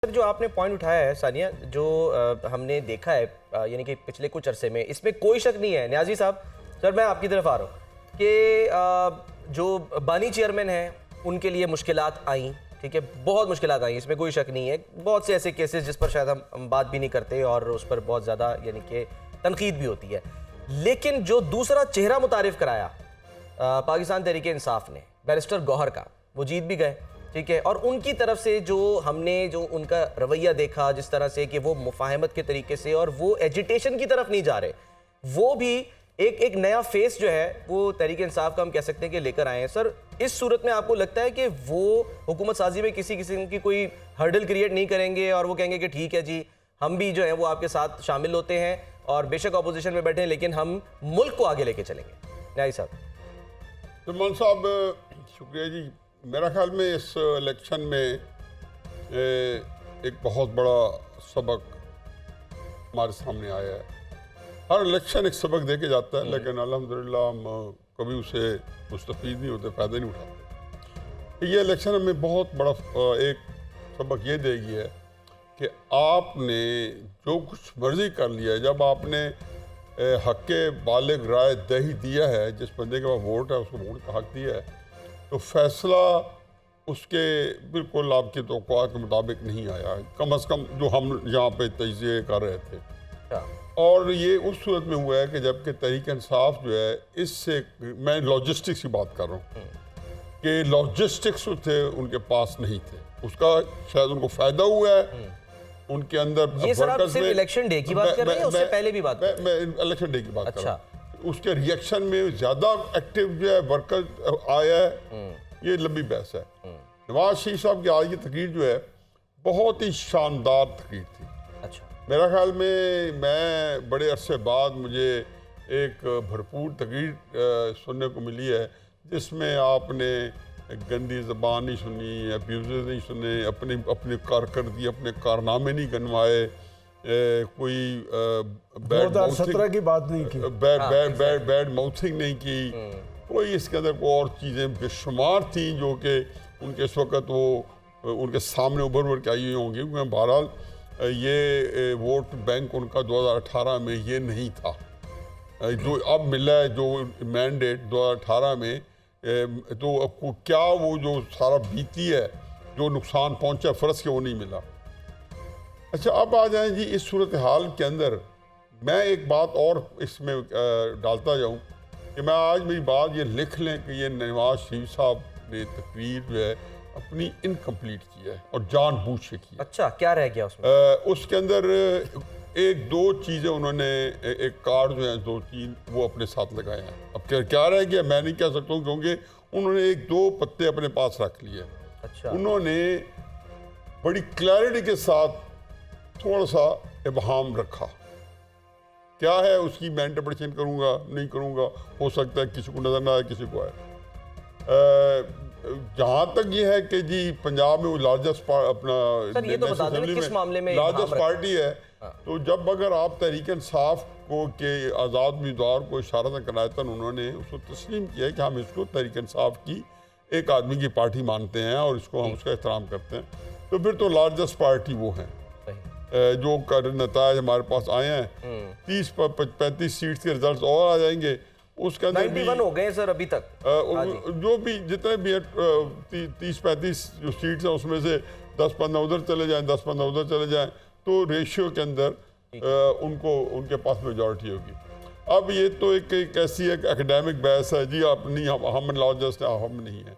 Sir, जो आपने point उठाया है सानिया, जो हमने देखा है यानी कि पिछले कुछ अरसे में, इसमें कोई शक नहीं है न्याजी साहब। सर, मैं आपकी तरफ आ रहा हूँ कि जो बानी चेयरमैन हैं उनके लिए मुश्किलात आई, ठीक है, बहुत मुश्किलात आई, इसमें कोई शक नहीं है। बहुत से ऐसे केसेस जिस पर शायद हम बात भी नहीं करते और उस पर बहुत ज़्यादा यानी कि तनकीद भी होती है। लेकिन जो दूसरा चेहरा मुतारिफ कराया पाकिस्तान तहरीक इंसाफ ने, बैरिस्टर गौहर का, वो जीत भी गए, ठीक है। और उनकी तरफ से जो हमने जो उनका रवैया देखा, जिस तरह से कि वो मुफाहमत के तरीके से और वो एजिटेशन की तरफ नहीं जा रहे, वो भी एक नया फेस जो है वो तहरीक इंसाफ का हम कह सकते हैं कि लेकर आए हैं। सर, इस सूरत में आपको लगता है कि वो हुकूमत साजी में किसी किस्म की कोई हर्डल क्रिएट नहीं करेंगे और वो कहेंगे कि ठीक है जी, हम भी जो है वो आपके साथ शामिल होते हैं और बेशक अपोजिशन में बैठे हैं लेकिन हम मुल्क को आगे लेके चलेंगे? न्याई साहब। सलमान साहब, शुक्रिया जी। मेरा ख्याल में इस इलेक्शन में एक बहुत बड़ा सबक हमारे सामने आया है। हर इलेक्शन एक सबक दे के जाता है, लेकिन अल्हम्दुलिल्लाह हम कभी उसे मुस्तफ़ीद नहीं होते, फ़ायदा नहीं उठाते। ये इलेक्शन हमें बहुत बड़ा एक सबक ये देगी है कि आपने जो कुछ मर्ज़ी कर लिया है, जब आपने हक़ बालिग राय दही दिया है, जिस बंदे के पास वोट है उसको वोट का हक़ दिया है, तो फैसला उसके बिल्कुल आपकी तवक्कुआ के मुताबिक नहीं आया, कम अज़ कम जो हम यहाँ पे तजज़िये कर रहे थे। और ये उस सूरत में हुआ है कि जबकि तहरीक इंसाफ जो है, इससे मैं लॉजिस्टिक्स की बात कर रहा हूँ कि लॉजिस्टिक्स थे उनके पास नहीं थे, उसका शायद उनको फ़ायदा हुआ है उनके अंदर। ये सर आप सिर्फ इलेक्शन डे की बात कर रहे हैं, उससे पहले भी बात? मैं इलेक्शन डे की बात कर रहा हूँ। उसके रिएक्शन में ज़्यादा एक्टिव जो है वर्कर आया है, ये लंबी बहस है। नवाज शरीफ साहब की आज की तकरीर जो है बहुत ही शानदार तकरीर थी। अच्छा, मेरा ख्याल में मैं बड़े अरसे बाद मुझे एक भरपूर तकरीर सुनने को मिली है जिसमें आपने गंदी ज़बान नहीं सुनी, अब्यूज़ नहीं सुने, अपनी कारकर्दगी, अपने कारनामे नहीं गनवाए, कोई 2017 की बात नहीं की, बैड माउथिंग नहीं की, कोई इसके अंदर कोई और चीज़ें बेशुमार थी जो कि उनके इस वक्त वो उनके सामने उभर के आई हुई होंगी। क्योंकि बहरहाल ये वोट बैंक उनका 2018 में ये नहीं था जो अब मिला है, जो मैंडेट 2018 में, तो आपको क्या वो जो सारा बीती है, जो नुकसान पहुंचा फ़र्ज के, वो नहीं मिला। अच्छा, अब आ जाएं जी इस सूरत हाल के अंदर। मैं एक बात और इसमें डालता जाऊं कि मैं आज मेरी बात ये लिख लें कि ये नवाज शरीफ साहब ने तकरीर जो है अपनी इनकम्प्लीट की है और जानबूझ से की है। अच्छा, क्या रह गया उसमें? उसके अंदर एक दो चीज़ें उन्होंने एक कार्ड जो है 2-3 वो अपने साथ लगाए हैं। अब क्या रह गया मैं नहीं कह सकता हूँ, क्योंकि उन्होंने 1-2 पत्ते अपने पास रख लिए। अच्छा, उन्होंने बड़ी क्लैरिटी के साथ थोड़ा सा इबहाम रखा। क्या है उसकी मैं इंटरप्रिटेशन करूँगा नहीं करूँगा, हो सकता है किसी को नज़र ना आए, किसी को आए। जहाँ तक ये है कि जी पंजाब में वो लार्जेस्ट अपना सर, ये तो बता दें किस मामले में लार्जेस्ट पार्टी है। तो जब अगर आप तहरीक इंसाफ को के आज़ाद उम्मीदवार को इशारा करायतन उन्होंने उसको तस्लीम किया है कि हम इसको तहरीक इंसाफ की एक आदमी की पार्टी मानते हैं और इसको हम उसका एहतराम करते हैं, तो फिर तो लार्जेस्ट पार्टी वो है। जो नताज हमारे पास आए हैं, 30-35 सीट्स के रिजल्ट और आ जाएंगे। उसके अंदर 91 हो गए सर अभी तक। जो भी जितने भी 30-35 जो सीट्स हैं उसमें से 10-15 उधर चले जाएं, 10-15 उधर चले जाएं, तो रेशियो के अंदर उनको उनके पास मेजॉरिटी होगी। अब ये तो एक ऐसी एक एकेडमिक बहस है जी, आप नहीं हम लार्जेस्ट हैं, हम नहीं हैं।